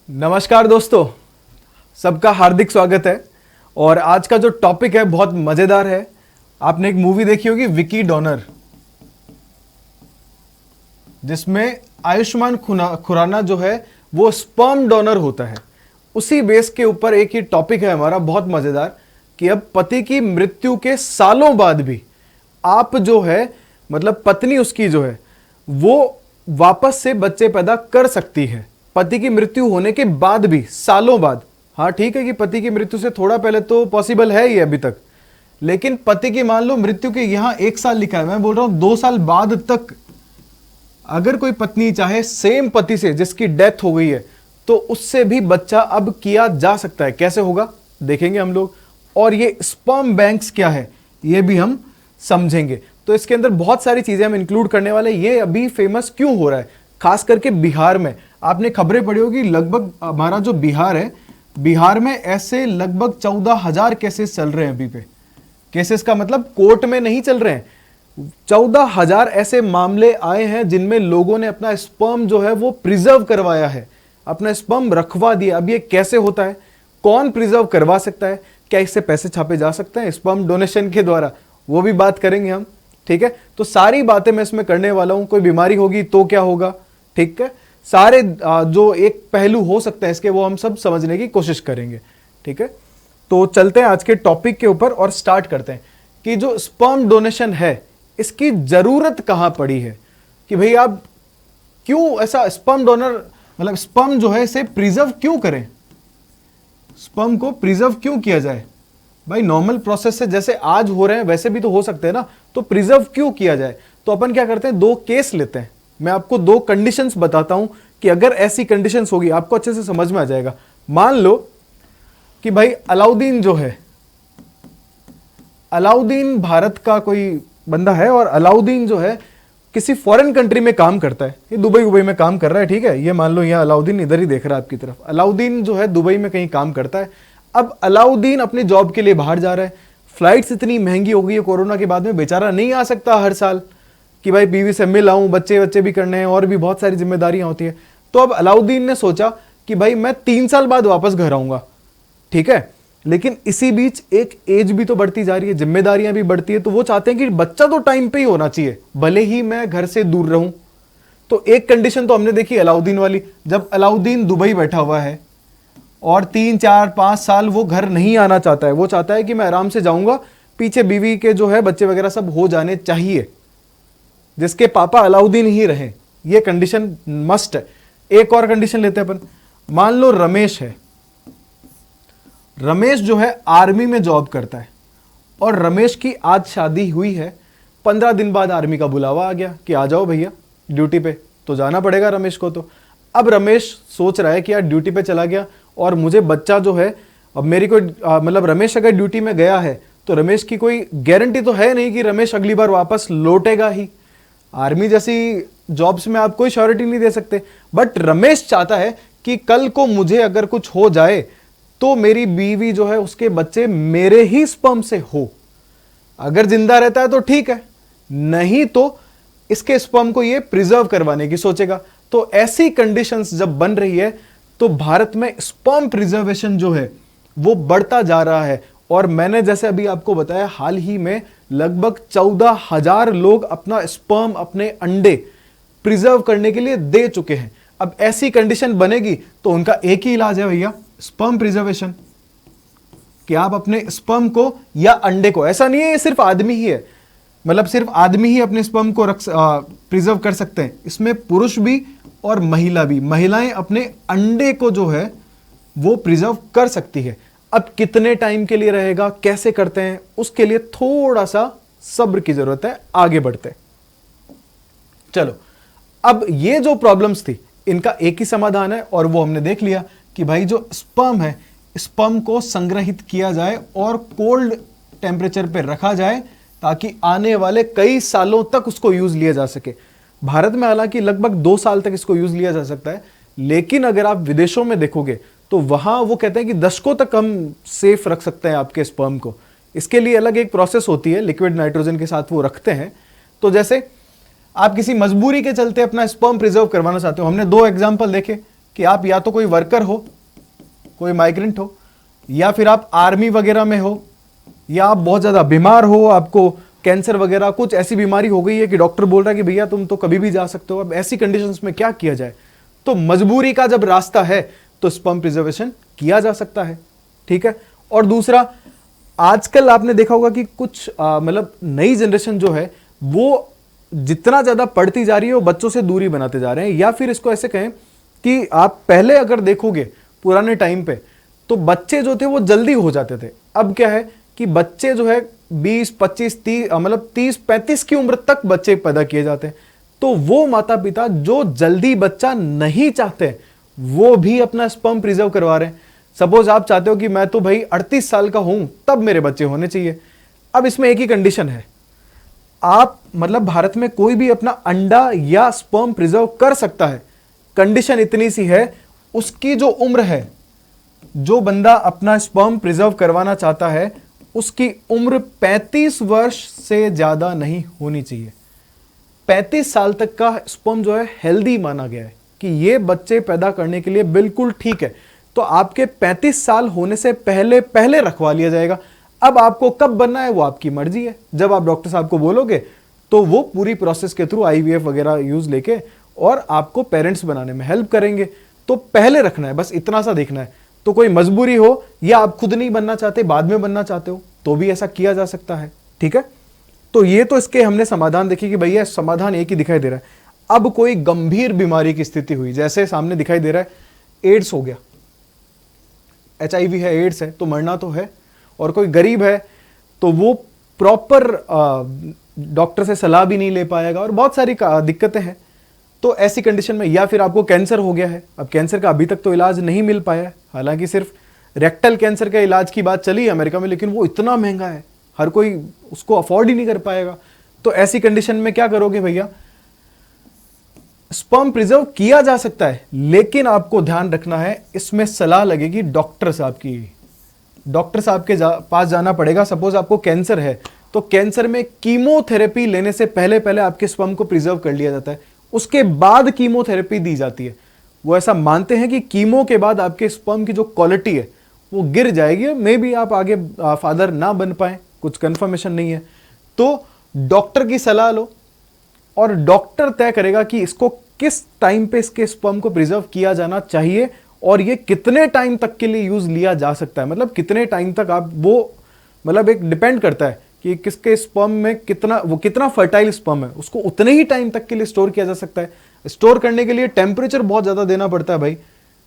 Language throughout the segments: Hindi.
नमस्कार दोस्तों, सबका हार्दिक स्वागत है। और आज का जो टॉपिक है बहुत मजेदार है। आपने एक मूवी देखी होगी विकी डोनर, जिसमें आयुष्मान खुराना जो है वो स्पर्म डोनर होता है। उसी बेस के ऊपर एक ही टॉपिक है हमारा बहुत मजेदार कि अब पति की मृत्यु के सालों बाद भी आप जो है मतलब पत्नी उसकी जो है वो वापस से बच्चे पैदा कर सकती है पति की मृत्यु होने के बाद भी, सालों बाद। हाँ ठीक है कि पति की मृत्यु से थोड़ा पहले तो पॉसिबल है ही अभी तक, लेकिन पति की मान लो मृत्यु के यहां 1 साल लिखा है, मैं बोल रहा हूं 2 साल बाद तक अगर कोई पत्नी चाहे सेम पति से जिसकी डेथ हो गई है तो उससे भी बच्चा अब किया जा सकता है। कैसे होगा देखेंगे हम लोग, और ये स्पर्म बैंक्स क्या है ये भी हम समझेंगे। तो इसके अंदर बहुत सारी चीजें हम इंक्लूड करने वाले। ये अभी फेमस क्यों हो रहा है, खास करके बिहार में। आपने खबरें पढ़ी होगी, लगभग हमारा जो बिहार है, बिहार में ऐसे लगभग 14,000 केसेस चल रहे हैं अभी पे। केसेस का मतलब कोर्ट में नहीं चल रहे हैं, 14,000 ऐसे मामले आए हैं जिनमें लोगों ने अपना स्पर्म जो है वो प्रिजर्व करवाया है, अपना स्पर्म रखवा दिया। अब ये कैसे होता है, कौन प्रिजर्व करवा सकता है, क्या इससे पैसे छापे जा सकते हैं स्पर्म डोनेशन के द्वारा, वो भी बात करेंगे हम। ठीक है, तो सारी बातें मैं इसमें करने वाला हूं। कोई बीमारी होगी तो क्या होगा, ठीक है, सारे जो एक पहलू हो सकते हैं इसके वो हम सब समझने की कोशिश करेंगे। ठीक है, तो चलते हैं आज के टॉपिक के ऊपर और स्टार्ट करते हैं कि जो स्पर्म डोनेशन है इसकी जरूरत कहां पड़ी है, कि भाई आप क्यों ऐसा स्पर्म डोनर मतलब स्पर्म जो है इसे प्रिजर्व क्यों करें, स्पर्म को प्रिजर्व क्यों किया जाए। भाई नॉर्मल प्रोसेस से जैसे आज हो रहे हैं वैसे भी तो हो सकते हैं ना, तो प्रिजर्व क्यों किया जाए। तो अपन क्या करते हैं, 2 केस लेते हैं। मैं आपको 2 कंडीशंस बताता हूं कि अगर ऐसी कंडीशंस होगी आपको अच्छे से समझ में आ जाएगा। मान लो कि भाई अलाउद्दीन जो है, अलाउद्दीन भारत का कोई बंदा है और अलाउद्दीन जो है किसी फॉरेन कंट्री में काम करता है, ये दुबई में काम कर रहा है। ठीक है, ये मान लो यहाँ अलाउद्दीन इधर ही देख रहा है आपकी तरफ। अलाउद्दीन जो है दुबई में कहीं काम करता है। अब अलाउद्दीन अपने जॉब के लिए बाहर जा रहा है, फ्लाइट्स इतनी महंगी हो गई है कोरोना के बाद में, बेचारा नहीं आ सकता हर साल कि भाई बीवी से मिल आऊं, बच्चे भी करने हैं और भी बहुत सारी जिम्मेदारियां होती है। तो अब अलाउद्दीन ने सोचा कि भाई मैं 3 साल बाद वापस घर आऊंगा। ठीक है, लेकिन इसी बीच एक एज भी तो बढ़ती जा रही है, जिम्मेदारियां भी बढ़ती है, तो वो चाहते हैं कि बच्चा तो टाइम पे ही होना चाहिए भले ही मैं घर से दूर रहूं। तो एक कंडीशन तो हमने देखी अलाउद्दीन वाली, जब अलाउद्दीन दुबई बैठा हुआ है और 3, 4, 5 साल वो घर नहीं आना चाहता है, वो चाहता है कि मैं आराम से जाऊंगा, पीछे बीवी के जो है बच्चे वगैरह सब हो जाने चाहिए, जिसके पापा अलाउद्दीन ही रहे। ये कंडीशन मस्ट है। एक और कंडीशन लेते हैं अपन, मान लो रमेश है, रमेश जो है आर्मी में जॉब करता है और रमेश की आज शादी हुई है, 15 दिन बाद आर्मी का बुलावा आ गया कि आ जाओ भैया ड्यूटी पे, तो जाना पड़ेगा रमेश को। तो अब रमेश सोच रहा है कि यार ड्यूटी पे चला गया और मुझे बच्चा जो है, अब मेरी कोई मतलब रमेश अगर ड्यूटी में गया है तो रमेश की कोई गारंटी तो है नहीं कि रमेश अगली बार वापस लौटेगा ही। आर्मी जैसी जॉब्स में आप कोई श्योरिटी नहीं दे सकते, बट रमेश चाहता है कि कल को मुझे अगर कुछ हो जाए तो मेरी बीवी जो है उसके बच्चे मेरे ही स्पर्म से हो। अगर जिंदा रहता है तो ठीक है, नहीं तो इसके स्पर्म को ये प्रिजर्व करवाने की सोचेगा। तो ऐसी कंडीशंस जब बन रही है तो भारत में स्पर्म प्रिजर्वेशन जो है वो बढ़ता जा रहा है। और मैंने जैसे अभी आपको बताया, हाल ही में लगभग 14,000 लोग अपना स्पर्म, अपने अंडे प्रिजर्व करने के लिए दे चुके हैं। अब ऐसी कंडीशन बनेगी तो उनका एक ही इलाज है भैया, स्पर्म प्रिजर्वेशन, कि आप अपने स्पर्म को या अंडे को, ऐसा नहीं है ये सिर्फ आदमी ही है, मतलब सिर्फ आदमी ही अपने स्पर्म को प्रिजर्व कर सकते हैं, इसमें पुरुष भी और महिला भी। महिलाएं अपने अंडे को जो है वो प्रिजर्व कर सकती है। अब कितने टाइम के लिए रहेगा, कैसे करते हैं, उसके लिए थोड़ा सा सब्र की जरूरत है। आगे बढ़ते चलो, अब ये जो प्रॉब्लम्स थी इनका एक ही समाधान है और वो हमने देख लिया कि भाई जो स्पर्म है, स्पर्म को संग्रहित किया जाए और कोल्ड टेम्परेचर पे रखा जाए ताकि आने वाले कई सालों तक उसको यूज लिया जा सके। भारत में हालांकि लगभग 2 साल तक इसको यूज लिया जा सकता है, लेकिन अगर आप विदेशों में देखोगे तो वहां वो कहते हैं कि दशकों तक हम सेफ रख सकते हैं आपके स्पर्म को। इसके लिए अलग एक प्रोसेस होती है, लिक्विड नाइट्रोजन के साथ वो रखते हैं। तो जैसे आप किसी मजबूरी के चलते अपना स्पर्म प्रिजर्व करवाना चाहते हो, हमने 2 एग्जांपल देखे कि आप या तो कोई वर्कर हो, कोई माइग्रेंट हो, या फिर आप आर्मी वगैरह में हो, या आप बहुत ज़्यादा बीमार हो, आपको कैंसर वगैरह कुछ ऐसी बीमारी हो गई है कि डॉक्टर बोल रहा है कि भैया तुम तो कभी भी जा सकते हो। अब ऐसी कंडीशंस में क्या किया जाए? तो मजबूरी का जब रास्ता है तो स्पर्म प्रिजर्वेशन किया जा सकता है, ठीक है। और दूसरा, आजकल आपने देखा होगा कि कुछ मतलब नई जनरेशन जो है वो जितना ज्यादा पढ़ती जा रही है वो बच्चों से दूरी बनाते जा रहे हैं। या फिर इसको ऐसे कहें कि आप पहले अगर देखोगे पुराने टाइम पे तो बच्चे जो थे वो जल्दी हो जाते थे। अब क्या है कि बच्चे जो है 20, 25, 30 मतलब 30, 35 की उम्र तक बच्चे पैदा किए जाते हैं। तो वो माता पिता जो जल्दी बच्चा नहीं चाहते वो भी अपना स्पर्म प्रिजर्व करवा रहे हैं। सपोज आप चाहते हो कि मैं तो भाई 38 साल का हूं तब मेरे बच्चे होने चाहिए। अब इसमें एक ही कंडीशन है, आप मतलब भारत में कोई भी अपना अंडा या स्पर्म प्रिजर्व कर सकता है। कंडीशन इतनी सी है, उसकी जो उम्र है, जो बंदा अपना स्पर्म प्रिजर्व करवाना चाहता है उसकी उम्र 35 वर्ष से ज्यादा नहीं होनी चाहिए। 35 साल तक का स्पर्म जो है हेल्दी माना गया है कि ये बच्चे पैदा करने के लिए बिल्कुल ठीक है। तो आपके 35 साल होने से पहले पहले रखवा लिया जाएगा। अब आपको कब बनना है वो आपकी मर्जी है। जब आप डॉक्टर साहब को बोलोगे तो वो पूरी प्रोसेस के थ्रू आईवीएफ वगैरह यूज लेके और आपको पेरेंट्स बनाने में हेल्प करेंगे। तो पहले रखना है, बस इतना सा देखना है। तो कोई मजबूरी हो या आप खुद नहीं बनना चाहते, बाद में बनना चाहते हो, तो भी ऐसा किया जा सकता है, ठीक है। तो ये तो इसके हमने समाधान देखे कि भैया समाधान एक ही दिखाई दे रहा है। अब कोई गंभीर बीमारी की स्थिति हुई, जैसे सामने दिखाई दे रहा है एड्स हो गया, HIV है, एड्स है, तो मरना तो है। और कोई गरीब है तो वो प्रॉपर डॉक्टर से सलाह भी नहीं ले पाएगा और बहुत सारी दिक्कतें हैं। तो ऐसी कंडीशन में, या फिर आपको कैंसर हो गया है, अब कैंसर का अभी तक तो इलाज नहीं मिल पाया है। हालांकि सिर्फ रेक्टल कैंसर का इलाज की बात चली है अमेरिका में, लेकिन वो इतना महंगा है, हर कोई उसको अफोर्ड ही नहीं कर पाएगा। तो ऐसी कंडीशन में क्या करोगे भैया? स्पर्म प्रिजर्व किया जा सकता है, लेकिन आपको ध्यान रखना है इसमें सलाह लगेगी डॉक्टर साहब की। डॉक्टर साहब के पास जाना पड़ेगा। सपोज आपको कैंसर है तो कैंसर में कीमोथेरेपी लेने से पहले पहले आपके स्पर्म को प्रिजर्व कर लिया जाता है, उसके बाद कीमोथेरेपी दी जाती है। वो ऐसा मानते हैं कि कीमो के बाद आपके स्पर्म की जो क्वालिटी है वो गिर जाएगी, मे बी आप आगे फादर ना बन पाए, कुछ कंफर्मेशन नहीं है। तो डॉक्टर की सलाह लो और डॉक्टर तय करेगा कि इसको किस टाइम पे इसके स्पर्म को प्रिजर्व किया जाना चाहिए और ये कितने टाइम तक के लिए यूज लिया जा सकता है। मतलब कितने टाइम तक आप वो, मतलब एक डिपेंड करता है कि किसके स्पर्म में कितना फर्टाइल स्पर्म है, उसको उतने ही टाइम तक के लिए स्टोर किया जा सकता है। स्टोर करने के लिए टेम्परेचर बहुत ज्यादा देना पड़ता है भाई,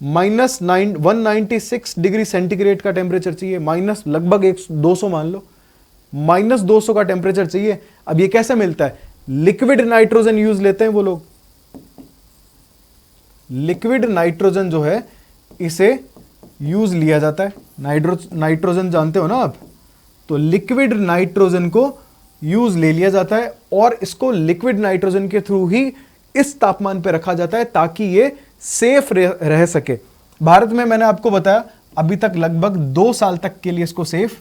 -196 डिग्री सेंटीग्रेड का टेम्परेचर चाहिए, माइनस लगभग 200 मान लो, -200 का टेम्परेचर चाहिए। अब ये कैसे मिलता है? लिक्विड नाइट्रोजन यूज लेते हैं वो लोग। लिक्विड नाइट्रोजन जो है इसे यूज लिया जाता है। नाइट्रोजन जानते हो ना आप, तो लिक्विड नाइट्रोजन को यूज ले लिया जाता है और इसको लिक्विड नाइट्रोजन के थ्रू ही इस तापमान पे रखा जाता है ताकि ये सेफ रह सके। भारत में मैंने आपको बताया अभी तक लगभग 2 साल तक के लिए इसको सेफ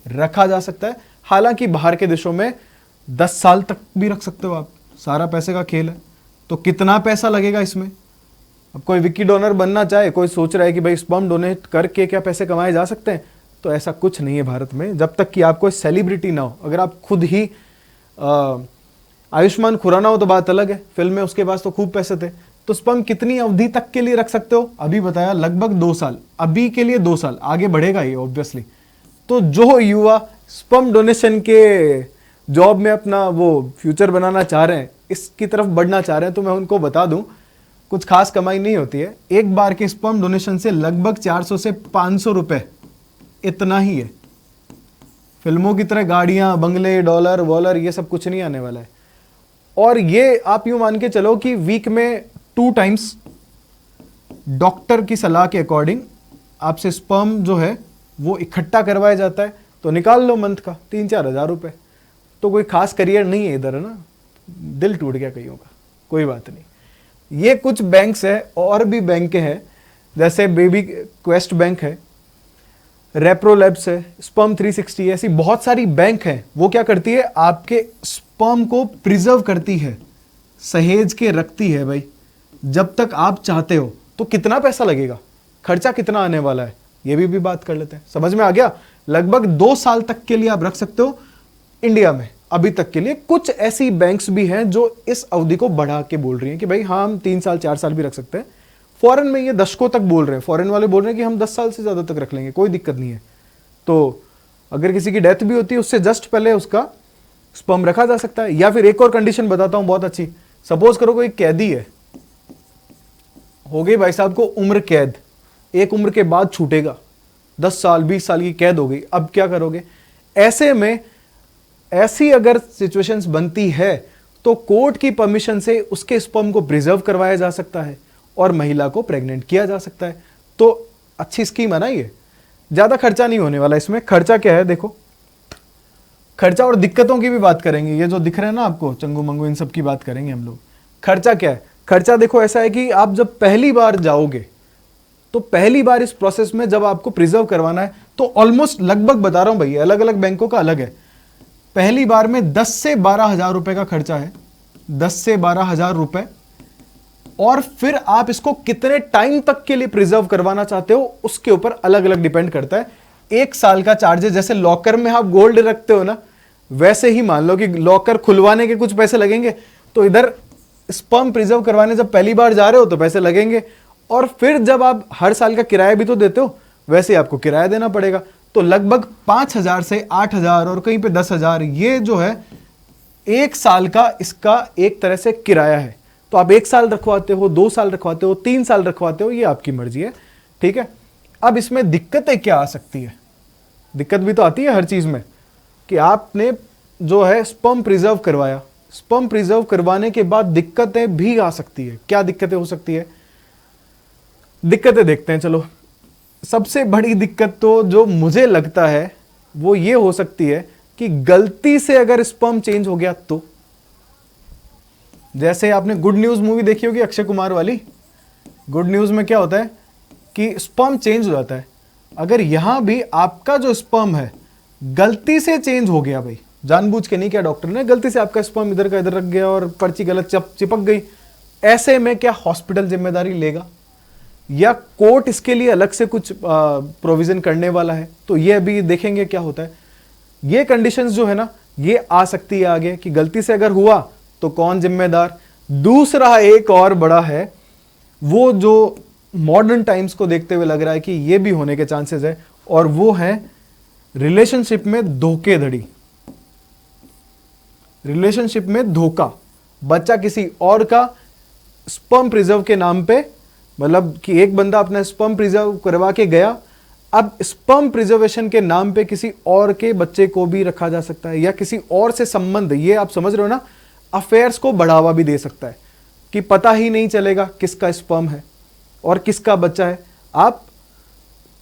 रखा जा सकता है। हालांकि बाहर के देशों में 10 साल तक भी रख सकते हो आप। सारा पैसे का खेल है। तो कितना पैसा लगेगा इसमें? अब कोई विकी डोनर बनना चाहे, कोई सोच रहा है कि भाई स्पर्म डोनेट करके क्या पैसे कमाए जा सकते हैं, तो ऐसा कुछ नहीं है भारत में, जब तक कि आप कोई सेलिब्रिटी ना हो। अगर आप खुद ही आयुष्मान खुराना हो तो बात अलग है, फिल्म में उसके पास तो खूब पैसे थे। तो स्पर्म कितनी अवधि तक के लिए रख सकते हो? अभी बताया लगभग 2 साल, अभी के लिए 2 साल, आगे बढ़ेगा ये ऑब्वियसली। तो जो युवा स्पर्म डोनेशन के जॉब में अपना वो फ्यूचर बनाना चाह रहे हैं, इसकी तरफ बढ़ना चाह रहे हैं, तो मैं उनको बता दूं कुछ खास कमाई नहीं होती है। एक बार के स्पर्म डोनेशन से लगभग 400 से 500 रुपए, इतना ही है। फिल्मों की तरह गाड़ियां, बंगले, डॉलर वॉलर ये सब कुछ नहीं आने वाला है। और ये आप यूं मान के चलो कि वीक में 2 टाइम्स डॉक्टर की सलाह के अकॉर्डिंग आपसे स्पर्म जो है वो इकट्ठा करवाया जाता है। तो निकाल लो मंथ का 3-4 हज़ार रुपए। तो कोई खास करियर नहीं है इधर, है ना। दिल टूट गया कईयों का, कोई बात नहीं। ये कुछ बैंक्स है, और भी बैंक हैं, जैसे बेबी क्वेस्ट बैंक है, रेप्रो लैब्स है, स्पर्म 360 है, ऐसी बहुत सारी बैंक है। वो क्या करती है? आपके स्पर्म को प्रिजर्व करती है, सहेज के रखती है भाई। जब तक आप चाहते हो तो कितना पैसा लगेगा, खर्चा कितना आने वाला है, ये भी बात कर लेते हैं। समझ में आ गया? लगभग 2 साल तक के लिए आप रख सकते हो इंडिया में अभी तक के लिए। कुछ ऐसी बैंक्स भी हैं जो इस अवधि को बढ़ा के बोल रही हैं कि भाई हाँ हम 3 साल 4 साल भी रख सकते हैं। फॉरेन में ये दशकों तक बोल रहे हैं, फॉरेन वाले बोल रहे हैं कि हम 10 साल से ज़्यादा तक रख लेंगे, कोई दिक्कत नहीं है। तो अगर किसी की डेथ भी होती है उससे जस्ट पहले उसका स्पर्म रखा जा सकता है। या फिर एक और कंडीशन बताता हूं बहुत अच्छी, सपोज करो कोई कैदी है, हो गई भाई साहब को उम्र कैद, एक उम्र के बाद छूटेगा, 10 साल 20 साल की कैद हो गई, अब क्या करोगे? ऐसे में ऐसी अगर सिचुएशंस बनती है तो कोर्ट की परमिशन से उसके स्पर्म को प्रिजर्व करवाया जा सकता है और महिला को प्रेग्नेंट किया जा सकता है। तो अच्छी स्कीम है ना ये, ज्यादा खर्चा नहीं होने वाला इसमें। खर्चा क्या है देखो, खर्चा और दिक्कतों की भी बात करेंगे, ये जो दिख रहे हैं ना आपको चंगू मंगू, इन सब की बात करेंगे हम लोग। खर्चा क्या है? खर्चा देखो ऐसा है कि आप जब पहली बार जाओगे तो पहली बार इस प्रोसेस में जब आपको प्रिजर्व करवाना है तो ऑलमोस्ट लगभग बता रहा हूं भाई, अलग अलग बैंकों का अलग है, पहली बार में 10 से 12 हजार रुपए का खर्चा है, 10 से 12 हजार रुपए। और फिर आप इसको कितने टाइम तक के लिए प्रिजर्व करवाना चाहते हो उसके ऊपर अलग अलग डिपेंड करता है। 1 साल का चार्ज है, जैसे लॉकर में आप गोल्ड रखते हो ना, वैसे ही मान लो कि लॉकर खुलवाने के कुछ पैसे लगेंगे, तो इधर स्पर्म प्रिजर्व करवाने जब पहली बार जा रहे हो तो पैसे लगेंगे, और फिर जब आप हर साल का किराया भी तो देते हो, वैसे ही आपको किराया देना पड़ेगा। तो लगभग 5,000 से 8,000 और कहीं पे 10,000, ये जो है 1 साल का इसका एक तरह से किराया है। तो आप 1 साल रखवाते हो, 2 साल रखवाते हो, 3 साल रखवाते हो, ये आपकी मर्जी है, ठीक है। अब इसमें दिक्कतें क्या आ सकती है? दिक्कत भी तो आती है हर चीज में कि आपने जो है स्पर्म प्रिजर्व करवाया, स्पर्म प्रिजर्व करवाने के बाद दिक्कतें भी आ सकती है। क्या दिक्कतें हो सकती है? दिक्कतें देखते हैं चलो। सबसे बड़ी दिक्कत तो जो मुझे लगता है वो ये हो सकती है कि गलती से अगर स्पर्म चेंज हो गया तो, जैसे आपने गुड न्यूज मूवी देखी होगी अक्षय कुमार वाली, गुड न्यूज में क्या होता है कि स्पर्म चेंज हो जाता है। अगर यहां भी आपका जो स्पर्म है गलती से चेंज हो गया, भाई जानबूझ के नहीं किया डॉक्टर ने, गलती से आपका स्पर्म इधर का इधर रख गया और पर्ची गलत चिपक गई, ऐसे में क्या हॉस्पिटल जिम्मेदारी लेगा या कोर्ट इसके लिए अलग से कुछ प्रोविजन करने वाला है? तो ये अभी देखेंगे क्या होता है। ये कंडीशंस जो है ना ये आ सकती है आगे कि गलती से अगर हुआ तो कौन जिम्मेदार। दूसरा एक और बड़ा है, वो जो मॉडर्न टाइम्स को देखते हुए लग रहा है कि ये भी होने के चांसेस है, और वो है रिलेशनशिप में धोखेधड़ी, रिलेशनशिप में धोखा। बच्चा किसी और का स्पर्म प्रिजर्व के नाम पे, मतलब कि एक बंदा अपना स्पर्म प्रिजर्व करवा के गया, अब स्पर्म प्रिजर्वेशन के नाम पे किसी और के बच्चे को भी रखा जा सकता है, या किसी और से संबंध, ये आप समझ रहे हो ना, अफेयर्स को बढ़ावा भी दे सकता है कि पता ही नहीं चलेगा किसका स्पर्म है और किसका बच्चा है। आप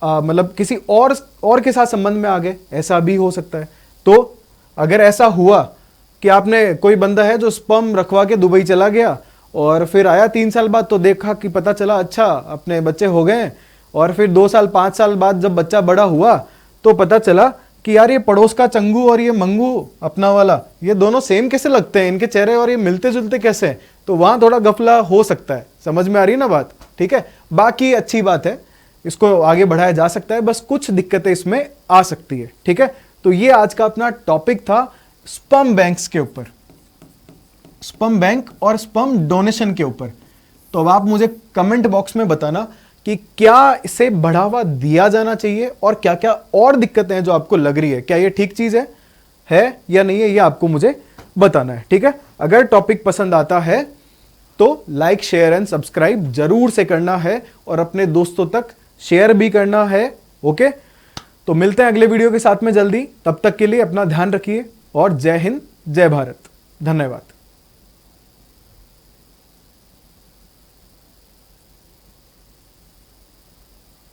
मतलब किसी और के साथ संबंध में आ गए, ऐसा भी हो सकता है। तो अगर ऐसा हुआ कि आपने, कोई बंदा है जो स्पर्म रखवा के दुबई चला गया और फिर आया 3 साल बाद तो देखा कि पता चला अच्छा अपने बच्चे हो गए, और फिर 2 साल 5 साल बाद जब बच्चा बड़ा हुआ तो पता चला कि यार ये पड़ोस का चंगू और ये मंगू अपना वाला, ये दोनों सेम कैसे लगते हैं, इनके चेहरे और ये मिलते जुलते कैसे हैं? तो वहां थोड़ा गफला हो सकता है। समझ में आ रही ना बात? ठीक है, बाकी अच्छी बात है, इसको आगे बढ़ाया जा सकता है, बस कुछ दिक्कतें इसमें आ सकती है। ठीक है, तो ये आज का अपना टॉपिक था स्पर्म बैंक्स के ऊपर, स्पर्म बैंक और स्पर्म डोनेशन के ऊपर। तो अब आप मुझे कमेंट बॉक्स में बताना कि क्या इसे बढ़ावा दिया जाना चाहिए और क्या क्या और दिक्कतें हैं जो आपको लग रही है, क्या ये ठीक चीज है या नहीं है, ये आपको मुझे बताना है। ठीक है, अगर टॉपिक पसंद आता है तो लाइक शेयर एंड सब्सक्राइब जरूर से करना है और अपने दोस्तों तक शेयर भी करना है। ओके, तो मिलते हैं अगले वीडियो के साथ में जल्दी, तब तक के लिए अपना ध्यान रखिए और जय हिंद जय भारत, धन्यवाद।